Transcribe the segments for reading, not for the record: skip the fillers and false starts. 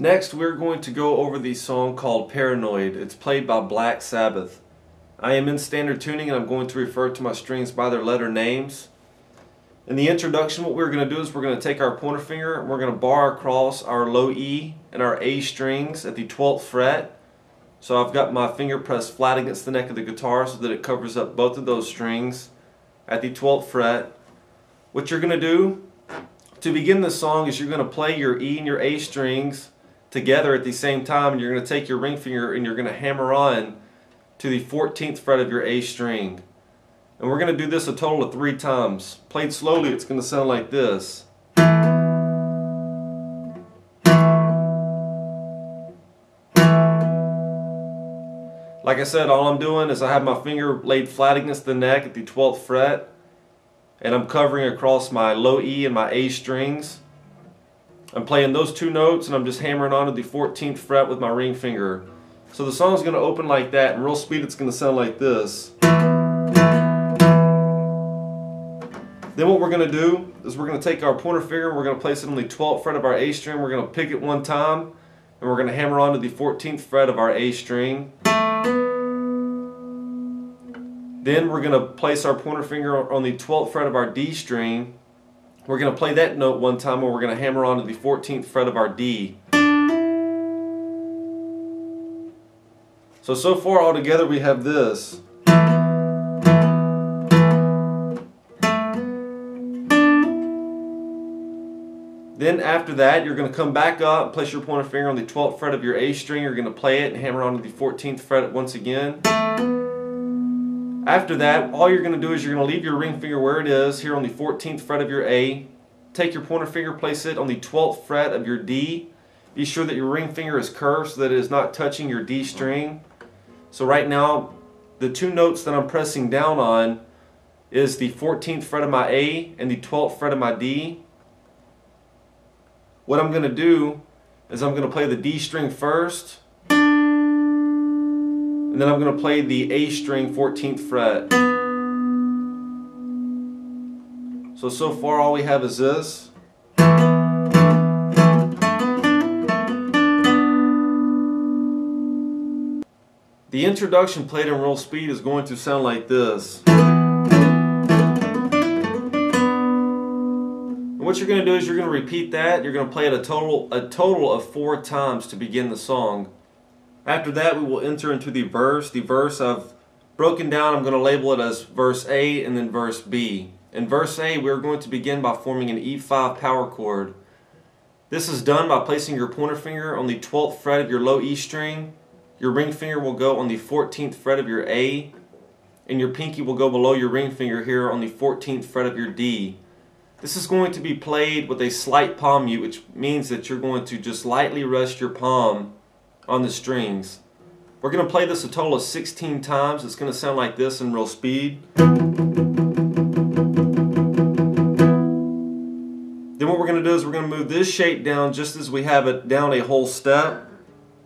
Next, we're going to go over the song called Paranoid. It's played by Black Sabbath. I am in standard tuning and I'm going to refer to my strings by their letter names. In the introduction, what we're going to do is we're going to take our pointer finger and we're going to bar across our low E and our A strings at the 12th fret. So I've got my finger pressed flat against the neck of the guitar so that it covers up both of those strings at the 12th fret. What you're going to do to begin the song is you're going to play your E and your A strings together at the same time, and you're going to take your ring finger and you're going to hammer on to the 14th fret of your A string. And we're going to do this a total of 3 times. Played slowly, it's going to sound like this. Like I said, all I'm doing is I have my finger laid flat against the neck at the 12th fret, and I'm covering across my low E and my A strings. I'm playing those 2 notes and I'm just hammering onto the 14th fret with my ring finger. So the song's going to open like that, and real speed it's going to sound like this. Then what we're going to do is we're going to take our pointer finger and we're going to place it on the 12th fret of our A string. We're going to pick it 1 time and we're going to hammer onto the 14th fret of our A string. Then we're going to place our pointer finger on the 12th fret of our D string. We're going to play that note 1 time and we're going to hammer onto the 14th fret of our D. So far all together we have this. Then after that you're going to come back up, place your pointer finger on the 12th fret of your A string. You're going to play it and hammer onto the 14th fret once again. After that, all you're going to do is you're going to leave your ring finger where it is, here on the 14th fret of your A. Take your pointer finger, place it on the 12th fret of your D. Be sure that your ring finger is curved so that it is not touching your D string. So right now, the 2 notes that I'm pressing down on is the 14th fret of my A and the 12th fret of my D. What I'm going to do is I'm going to play the D string first, and then I'm going to play the A string 14th fret. So far all we have is this. The introduction played in real speed is going to sound like this. And what you're going to do is you're going to repeat that. You're going to play it a total of 4 times to begin the song. After that we will enter into the verse. The verse I've broken down, I'm going to label it as verse A and then verse B. In verse A we're going to begin by forming an E5 power chord. This is done by placing your pointer finger on the 12th fret of your low E string. Your ring finger will go on the 14th fret of your A, and your pinky will go below your ring finger here on the 14th fret of your D. This is going to be played with a slight palm mute, which means that you're going to just lightly rest your palm on the strings. We're going to play this a total of 16 times. It's going to sound like this in real speed. Then what we're going to do is we're going to move this shape down just as we have it down a whole step,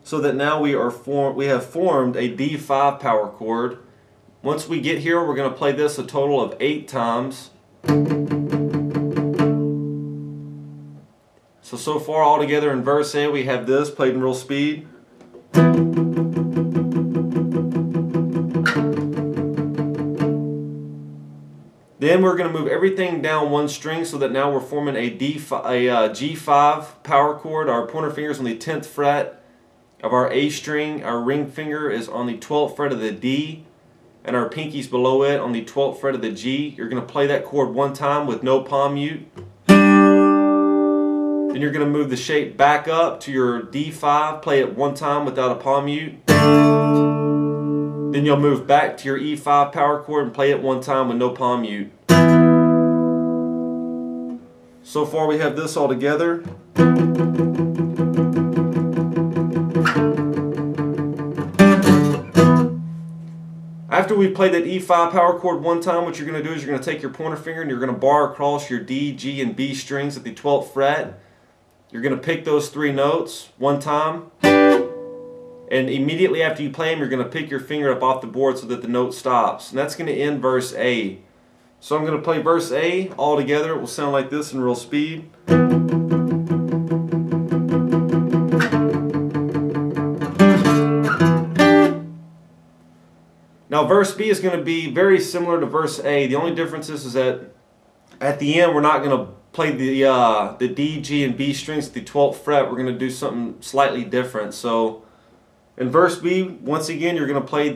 so that now we have formed a D5 power chord. Once we get here, we're going to play this a total of 8 times. So far all together in verse A we have this played in real speed. Then we're going to move everything down 1 string so that now we're forming a G5 power chord. Our pointer finger is on the 10th fret of our A string. Our ring finger is on the 12th fret of the D, and our pinky's below it on the 12th fret of the G. You're going to play that chord 1 time with no palm mute. Then you're going to move the shape back up to your D5, play it 1 time without a palm mute. Then you'll move back to your E5 power chord and play it 1 time with no palm mute. So far we have this all together. After we play that E5 power chord 1 time, what you're going to do is you're going to take your pointer finger and you're going to bar across your D, G, and B strings at the 12th fret. You're going to pick those 3 notes 1 time, and immediately after you play them, you're going to pick your finger up off the board so that the note stops. And that's going to end verse A. So I'm going to play verse A all together. It will sound like this in real speed. Now verse B is going to be very similar to verse A. The only difference is that at the end we're not going to play the D, G, and B strings at the 12th fret. We're going to do something slightly different. So in verse B, once again, you're going to play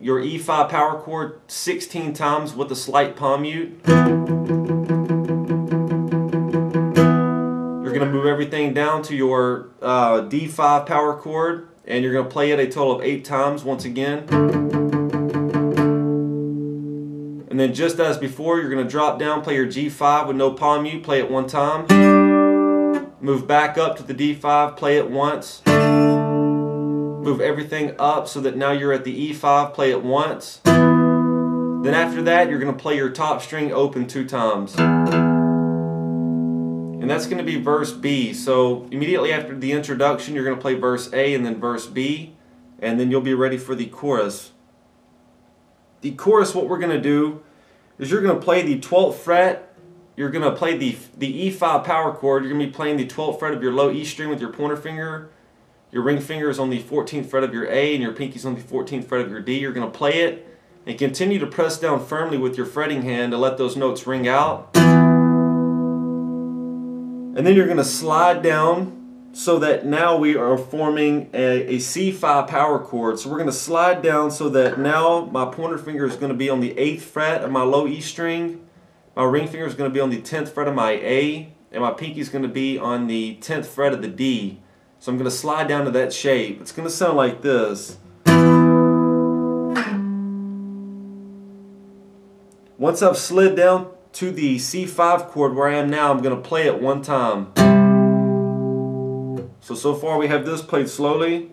your E5 power chord 16 times with a slight palm mute. You're going to move everything down to your D5 power chord, and you're going to play it a total of 8 times once again. And then just as before, you're going to drop down, play your G5 with no palm mute, play it 1 time. Move back up to the D5, play it once. Move everything up so that now you're at the E5, play it once. Then after that, you're going to play your top string open 2 times. And that's going to be verse B. So immediately after the introduction, you're going to play verse A and then verse B. And then you'll be ready for the chorus. The chorus, what we're going to do is you're going to play the 12th fret. You're going to play the E5 power chord. You're going to be playing the 12th fret of your low E string with your pointer finger. Your ring finger is on the 14th fret of your A and your pinky's on the 14th fret of your D. You're going to play it and continue to press down firmly with your fretting hand to let those notes ring out. And then you're going to slide down so that now we are forming a C5 power chord. So we're going to slide down so that now my pointer finger is going to be on the 8th fret of my low E string. My ring finger is going to be on the 10th fret of my A, and my pinky is going to be on the 10th fret of the D. So I'm going to slide down to that shape. It's going to sound like this. Once I've slid down to the C5 chord where I am now, I'm going to play it 1 time. So far we have this played slowly.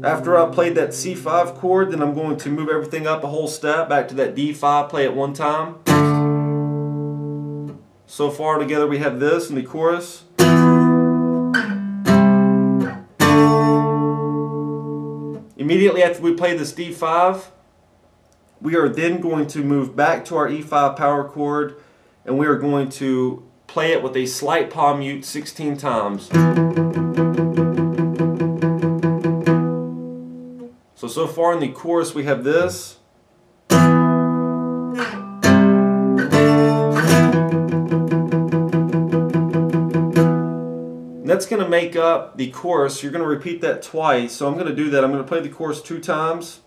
After I played that C5 chord, then I'm going to move everything up a whole step, back to that D5, play it 1 time. So far together we have this in the chorus. Immediately after we play this D5, we are then going to move back to our E5 power chord, and we are going to play it with a slight palm mute 16 times. So far in the chorus we have this. And that's going to make up the chorus. You're going to repeat that twice. So I'm going to do that. I'm going to play the chorus 2 times.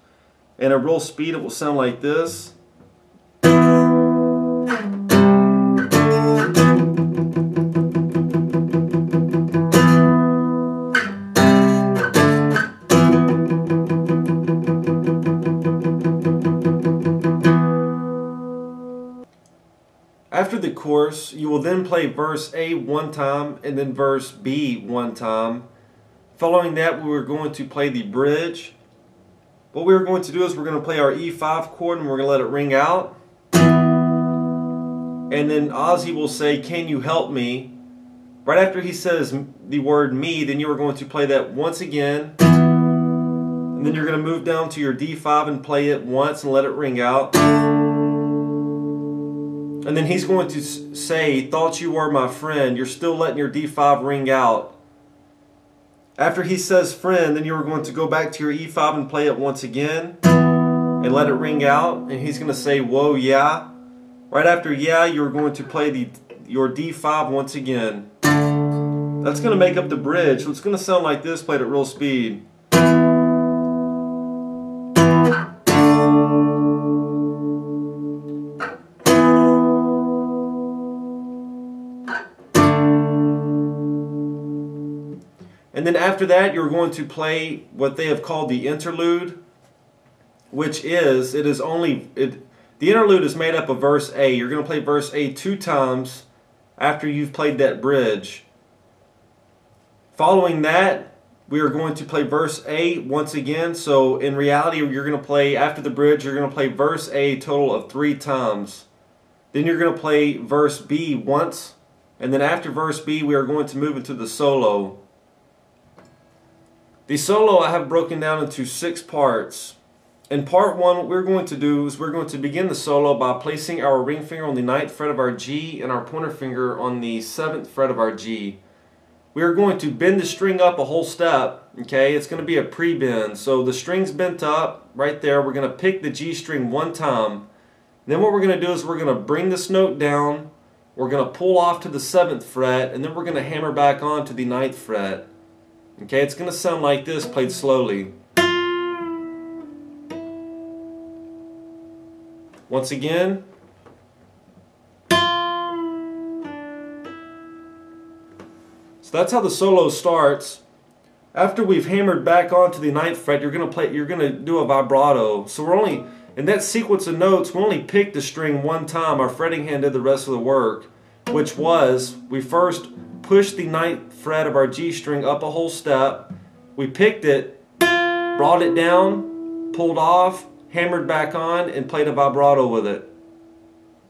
And at real speed it will sound like this. After the chorus, you will then play verse A 1 time and then verse B 1 time. Following that, we're going to play the bridge. What we're going to do is we're going to play our E5 chord and we're going to let it ring out. And then Ozzy will say, "Can you help me?" Right after he says the word me, then you are going to play that once again. And then you're going to move down to your D5 and play it once and let it ring out. And then he's going to say, "Thought you were my friend." You're still letting your D5 ring out. After he says friend, then you're going to go back to your E5 and play it once again and let it ring out. And he's going to say, "Whoa, yeah." Right after yeah, you're going to play your D5 once again. That's going to make up the bridge. So it's going to sound like this, played at real speed. And then after that, you're going to play what they have called the interlude, which is, the interlude is made up of verse A. You're going to play verse A 2 times after you've played that bridge. Following that, we are going to play verse A once again. So in reality, you're going to play, after the bridge, you're going to play verse A a total of 3 times. Then you're going to play verse B once. And then after verse B, we are going to move into the solo. The solo I have broken down into 6 parts. In part 1, what we're going to do is we're going to begin the solo by placing our ring finger on the 9th fret of our G and our pointer finger on the 7th fret of our G. We are going to bend the string up a whole step Okay, it's going to be a pre-bend. So the string's bent up right there. We're going to pick the G string one time. Then what we're going to do is we're going to bring this note down. We're going to pull off to the 7th fret, and then we're going to hammer back on to the 9th fret. Okay, it's going to sound like this, played slowly. Once again. So that's how the solo starts. After we've hammered back onto the 9th fret, you're gonna do a vibrato. So we're only in that sequence of notes, we only picked the string one time. Our fretting hand did the rest of the work, which was we first pushed the 9th fret of our G string up a whole step. We picked it, brought it down, pulled off, hammered back on, and played a vibrato with it.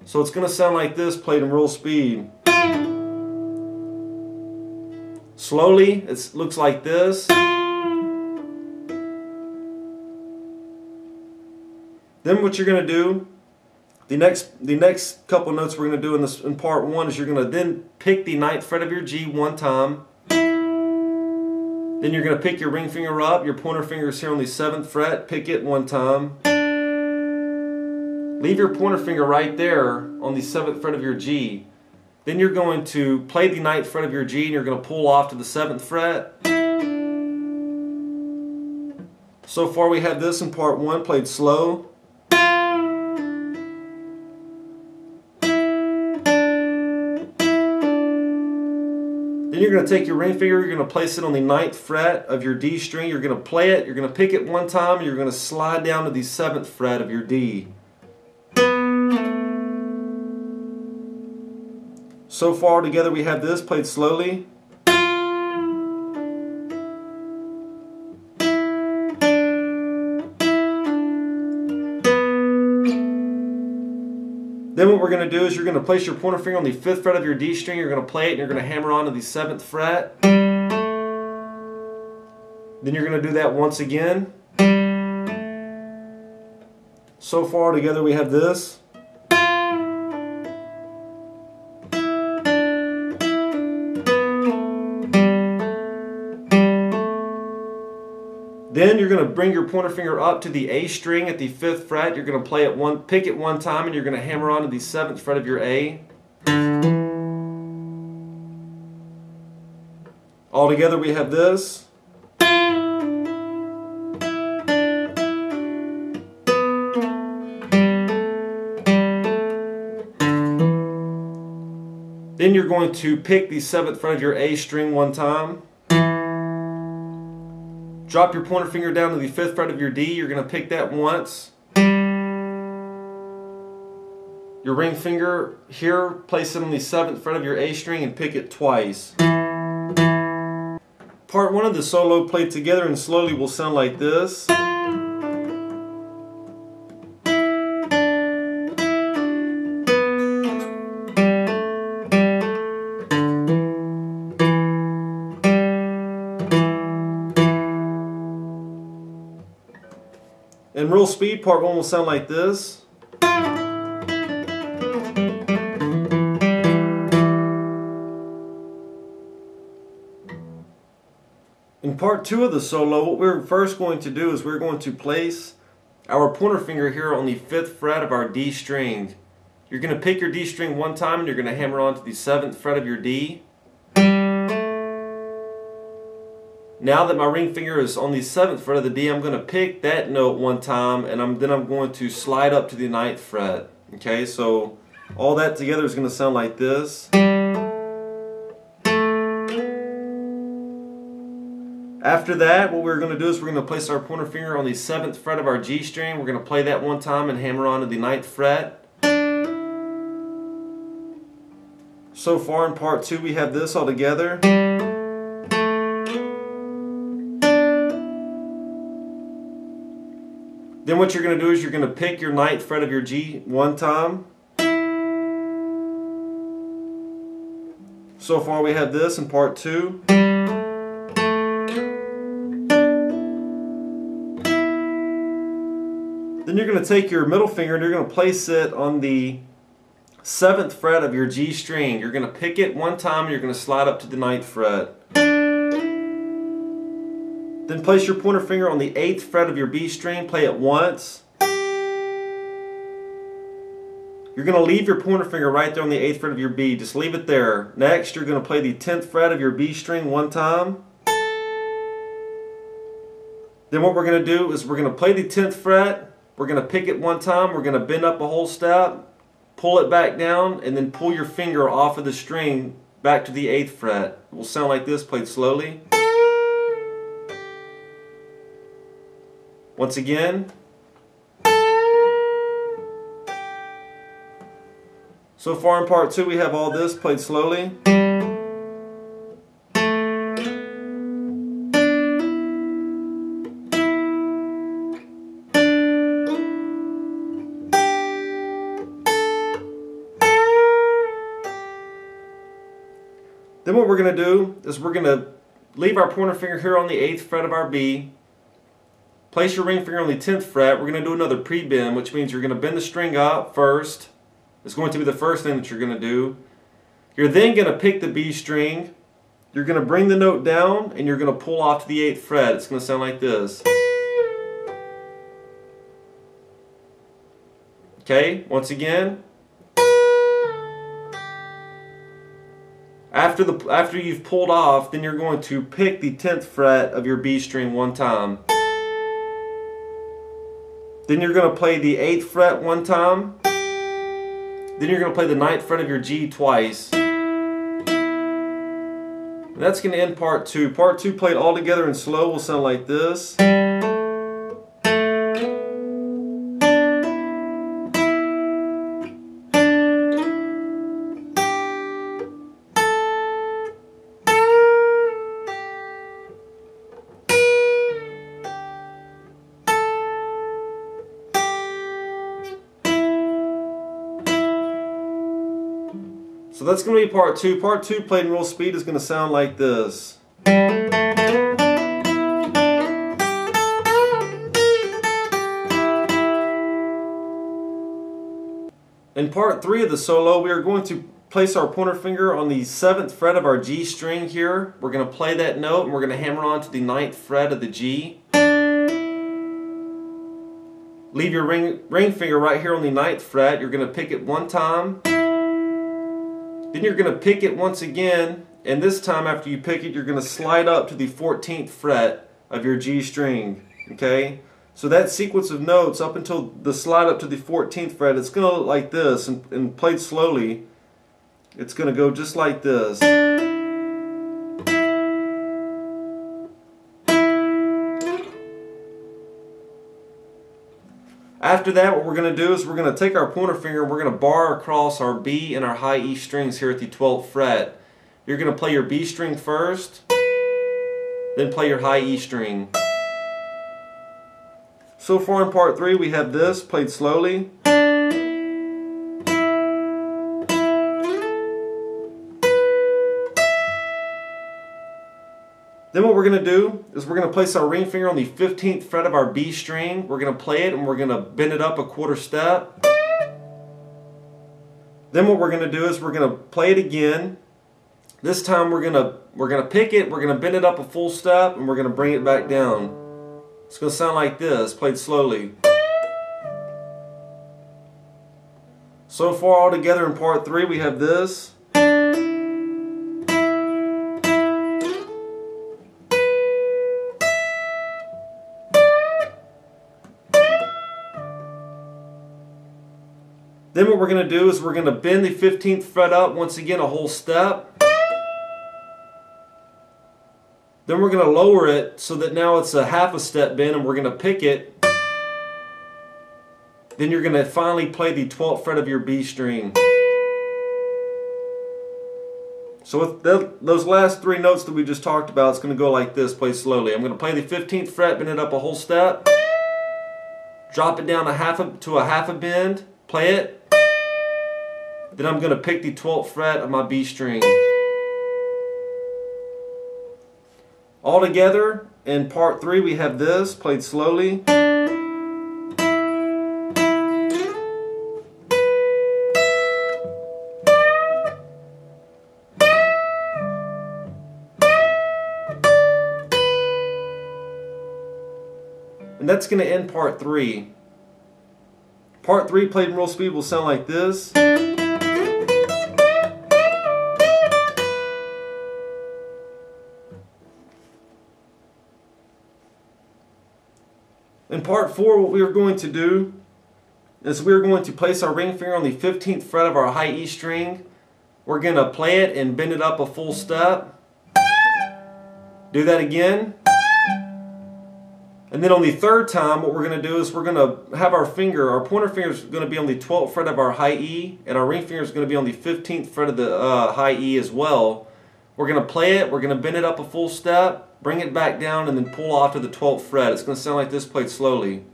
So it's gonna sound like this, played in real speed. Slowly, it looks like this. Then what you're going to do, the next couple notes we're going to do in part 1 is you're going to then pick the 9th fret of your G one time. Then you're going to pick your ring finger up, your pointer finger is here on the 7th fret, pick it one time. Leave your pointer finger right there on the 7th fret of your G. Then you're going to play the 9th fret of your G and you're going to pull off to the 7th fret. So far we have this in part 1 played slow. Then you're going to take your ring finger, you're going to place it on the 9th fret of your D string. You're going to play it, you're going to pick it one time, and you're going to slide down to the 7th fret of your D. So far together we have this played slowly. Then what we're going to do is you're going to place your pointer finger on the 5th fret of your D string, you're going to play it, and you're going to hammer on to the 7th fret. Then you're going to do that once again. So far together we have this. Then you're going to bring your pointer finger up to the A string at the 5th fret. You're going to pick it one time, and you're going to hammer on to the 7th fret of your A. All together we have this. Then you're going to pick the 7th fret of your A string one time. Drop your pointer finger down to the 5th fret of your D. You're going to pick that once. Your ring finger here, place it on the 7th fret of your A string and pick it twice. Part 1 of the solo played together and slowly will sound like this. In real speed, part 1 will sound like this. In part 2 of the solo, what we're first going to do is we're going to place our pointer finger here on the 5th fret of our D string. You're going to pick your D string one time and you're going to hammer on to the 7th fret of your D. Now that my ring finger is on the 7th fret of the D, I'm going to pick that note one time, and then I'm going to slide up to the 9th fret. Okay, so all that together is going to sound like this. After that, what we're going to do is we're going to place our pointer finger on the 7th fret of our G string. We're going to play that one time and hammer on to the 9th fret. So far in part 2 we have this all together. Then what you're going to do is you're going to pick your 9th fret of your G one time. So far we have this in part 2. Then you're going to take your middle finger and you're going to place it on the 7th fret of your G string. You're going to pick it one time and you're going to slide up to the 9th fret. Then place your pointer finger on the 8th fret of your B string, play it once. You're going to leave your pointer finger right there on the 8th fret of your B, just leave it there. Next, you're going to play the 10th fret of your B string one time. Then what we're going to do is we're going to play the 10th fret, we're going to pick it one time, we're going to bend up a whole step, pull it back down, and then pull your finger off of the string back to the 8th fret. It will sound like this, played slowly. Once again. So far in part 2 we have all this played slowly. Then what we're going to do is we're going to leave our pointer finger here on the 8th fret of our B. Place your ring finger on the 10th fret. We're going to do another pre-bend, which means you're going to bend the string up first. It's going to be the first thing that you're going to do. You're then going to pick the B string. You're going to bring the note down and you're going to pull off to the 8th fret. It's going to sound like this. Okay, once again. After you've pulled off, then you're going to pick the 10th fret of your B string one time. Then you're going to play the 8th fret one time. Then you're going to play the 9th fret of your G twice. And that's going to end part 2. Part 2 played all together and slow will sound like this. So that's going to be part 2. Part 2 played in real speed is going to sound like this. In part 3 of the solo, we are going to place our pointer finger on the 7th fret of our G string here. We're going to play that note and we're going to hammer on to the 9th fret of the G. Leave your ring finger right here on the 9th fret. You're going to pick it one time. Then you're going to pick it once again, and this time after you pick it, you're going to slide up to the 14th fret of your G string. Okay? So that sequence of notes up until the slide up to the 14th fret, it's going to look like this, and played slowly, it's going to go just like this. After that, what we're going to do is we're going to take our pointer finger and we're going to bar across our B and our high E strings here at the 12th fret. You're going to play your B string first, then play your high E string. So far in part 3 we have this played slowly. Then what we're going to do is we're going to place our ring finger on the 15th fret of our B string. We're going to play it and we're going to bend it up a quarter step. Then what we're going to do is we're going to play it again. This time we're going to pick it, we're going to bend it up a full step, and we're going to bring it back down. It's going to sound like this, played slowly. So far all together in part 3 we have this. Then what we're going to do is we're going to bend the 15th fret up once again a whole step. Then we're going to lower it so that now it's a half a step bend, and we're going to pick it. Then you're going to finally play the 12th fret of your B string. So with those last 3 notes that we just talked about, it's going to go like this, play slowly. I'm going to play the 15th fret, bend it up a whole step. Drop it down to a half a bend, play it. Then I'm going to pick the 12th fret of my B string. All together in part 3 we have this, played slowly. And that's going to end part 3. Part 3 played in real speed will sound like this. In part 4, what we are going to do is we are going to place our ring finger on the 15th fret of our high E string. We're going to play it and bend it up a full step. Do that again. And then on the third time, what we're going to do is we're going to have our pointer finger is going to be on the 12th fret of our high E, and our ring finger is going to be on the 15th fret of the high E as well. We're going to play it, we're going to bend it up a full step, bring it back down, and then pull off to the 12th fret. It's going to sound like this played slowly.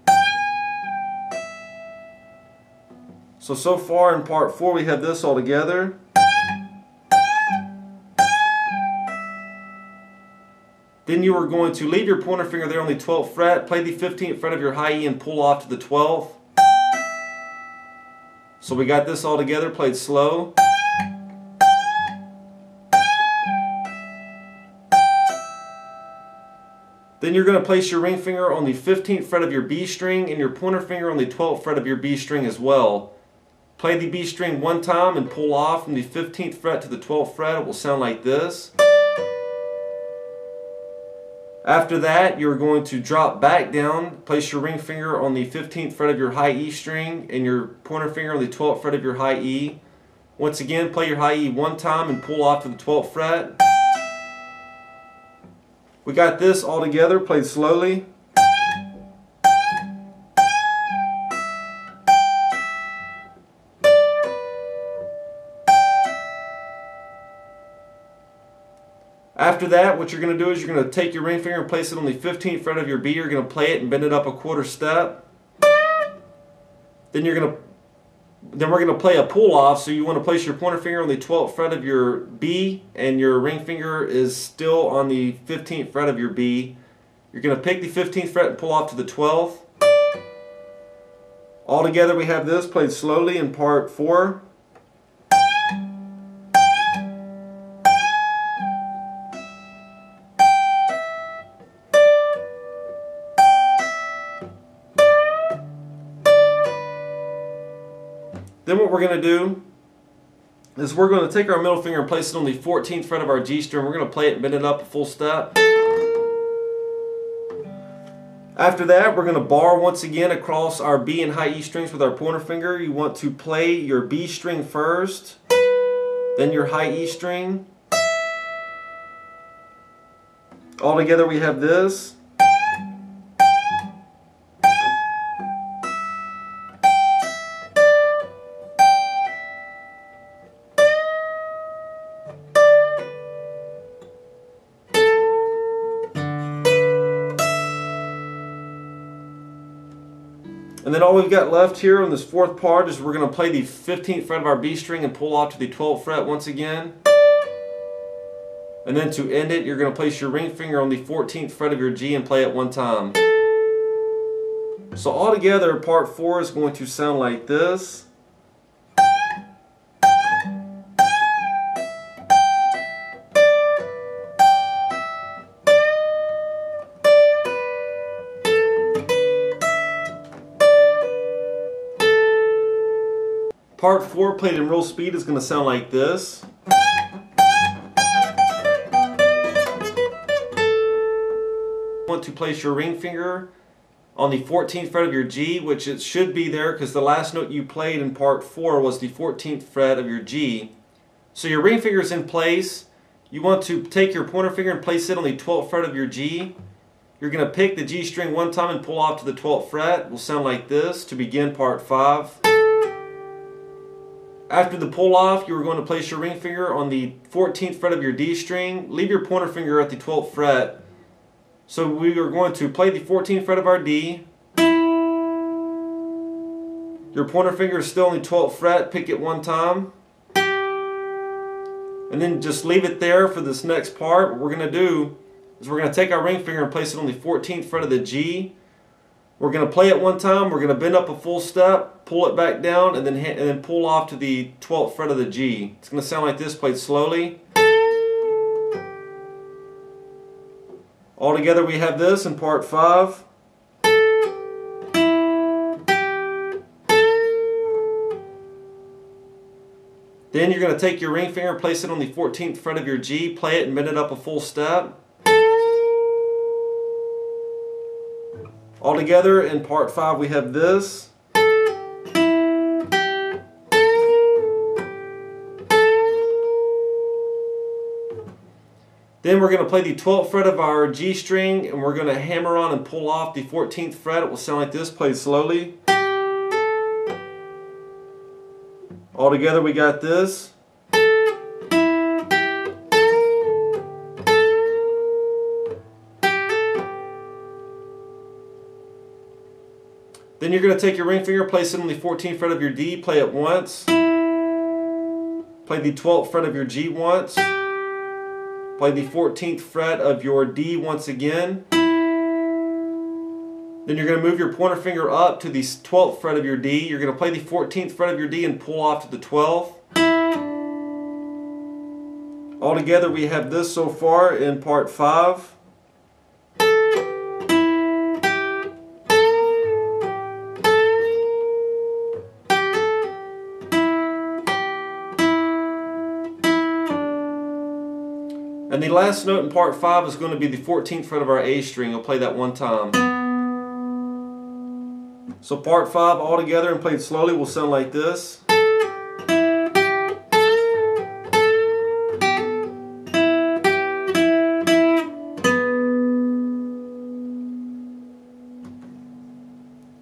So far in part 4 we have this all together. Then you are going to leave your pointer finger there on the 12th fret, play the 15th fret of your high E and pull off to the 12th. So we got this all together, played slow. Then you're going to place your ring finger on the 15th fret of your B string and your pointer finger on the 12th fret of your B string as well. Play the B string one time and pull off from the 15th fret to the 12th fret. It will sound like this. After that, you're going to drop back down, place your ring finger on the 15th fret of your high E string and your pointer finger on the 12th fret of your high E. Once again, play your high E one time and pull off to the 12th fret. We got this all together, played slowly. After that, what you're going to do is you're going to take your ring finger and place it on the 15th fret of your B. You're going to play it and bend it up a quarter step. Then we're going to play a pull off. So you want to place your pointer finger on the 12th fret of your B, and your ring finger is still on the 15th fret of your B. You're going to pick the 15th fret and pull off to the 12th. All together we have this played slowly in part 4. Then what we're going to do is we're going to take our middle finger and place it on the 14th fret of our G string. We're going to play it and bend it up a full step. After that, we're going to bar once again across our B and high E strings with our pointer finger. You want to play your B string first, then your high E string. All together we have this. And then all we've got left here on this fourth part is we're going to play the 15th fret of our B string and pull off to the 12th fret once again. And then to end it, you're going to place your ring finger on the 14th fret of your G and play it one time. So all together, part 4 is going to sound like this. Part 4 played in real speed is going to sound like this. You want to place your ring finger on the 14th fret of your G, which it should be there because the last note you played in part 4 was the 14th fret of your G. So your ring finger is in place. You want to take your pointer finger and place it on the 12th fret of your G. You're going to pick the G string one time and pull off to the 12th fret. It will sound like this to begin part 5. After the pull off, you are going to place your ring finger on the 14th fret of your D string. Leave your pointer finger at the 12th fret. So we are going to play the 14th fret of our D. Your pointer finger is still on the 12th fret. Pick it one time. And then just leave it there for this next part. What we're going to do is we're going to take our ring finger and place it on the 14th fret of the G. We're going to play it one time, we're going to bend up a full step, pull it back down, and then pull off to the 12th fret of the G. It's going to sound like this, played slowly. All together we have this in part 5. Then you're going to take your ring finger, place it on the 14th fret of your G, play it and bend it up a full step. All together in part 5 we have this. Then we're going to play the 12th fret of our G string and we're going to hammer on and pull off the 14th fret. It will sound like this, played slowly. All together we got this. Then you're going to take your ring finger, place it on the 14th fret of your D, play it once. Play the 12th fret of your G once. Play the 14th fret of your D once again. Then you're going to move your pointer finger up to the 12th fret of your D. You're going to play the 14th fret of your D and pull off to the 12th. All together we have this so far in part 5. And the last note in part 5 is going to be the 14th fret of our A string. I'll play that one time. So part 5 all together and played slowly will sound like this.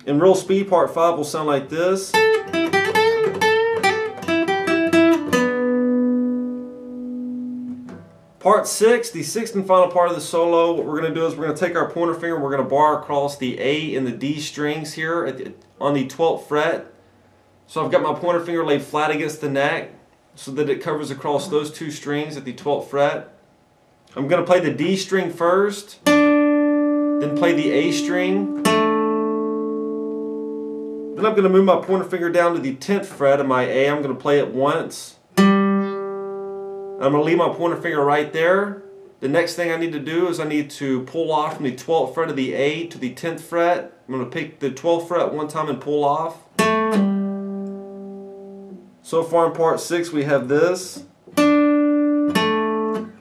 In real speed, part 5 will sound like this. Part 6, the sixth and final part of the solo, what we're going to do is we're going to take our pointer finger, we're going to bar across the A and the D strings here on the 12th fret. So I've got my pointer finger laid flat against the neck so that it covers across those two strings at the 12th fret. I'm going to play the D string first, then play the A string. Then I'm going to move my pointer finger down to the 10th fret of my A. I'm going to play it once. I'm going to leave my pointer finger right there. The next thing I need to do is I need to pull off from the 12th fret of the A to the 10th fret. I'm going to pick the 12th fret one time and pull off. So far in part 6 we have this. Then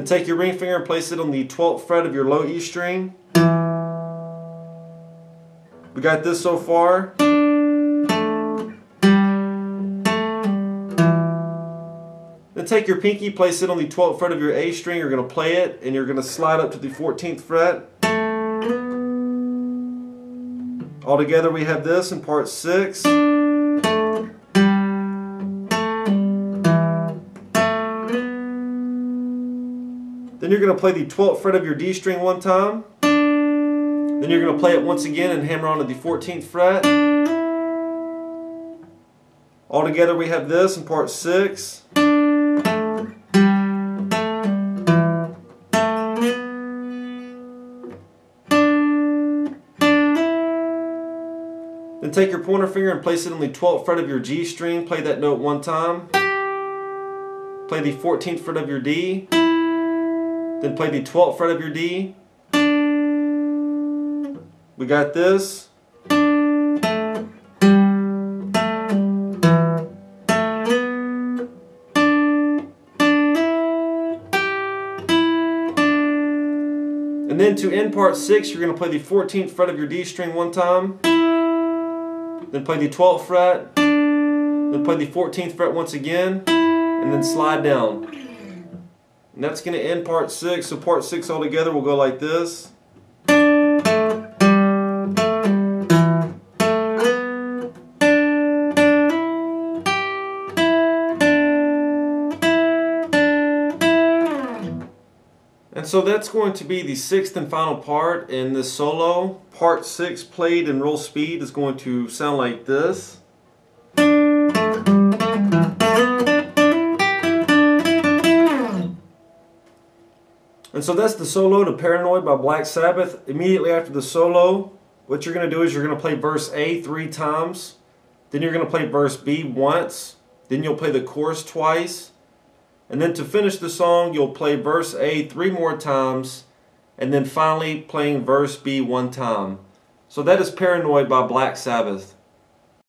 take your ring finger and place it on the 12th fret of your low E string. We got this so far. Then take your pinky, place it on the 12th fret of your A string. You're going to play it and you're going to slide up to the 14th fret. All together we have this in part 6. Then you're going to play the 12th fret of your D string one time. Then you're going to play it once again and hammer on to the 14th fret. All together we have this in part 6. Then take your pointer finger and place it on the 12th fret of your G string. Play that note one time. Play the 14th fret of your D. Then play the 12th fret of your D. We got this. And then to end part 6, you're going to play the 14th fret of your D string one time. Then play the 12th fret, then play the 14th fret once again, and then slide down. And that's going to end part 6, so part 6 altogether will go like this. And so that's going to be the sixth and final part in this solo. Part 6 played in real speed is going to sound like this. And so that's the solo to Paranoid by Black Sabbath. Immediately after the solo, what you're going to do is you're going to play verse A 3 times. Then you're going to play verse B once. Then you'll play the chorus twice. And then to finish the song, you'll play verse A 3 more times, and then finally playing verse B one time. So that is Paranoid by Black Sabbath.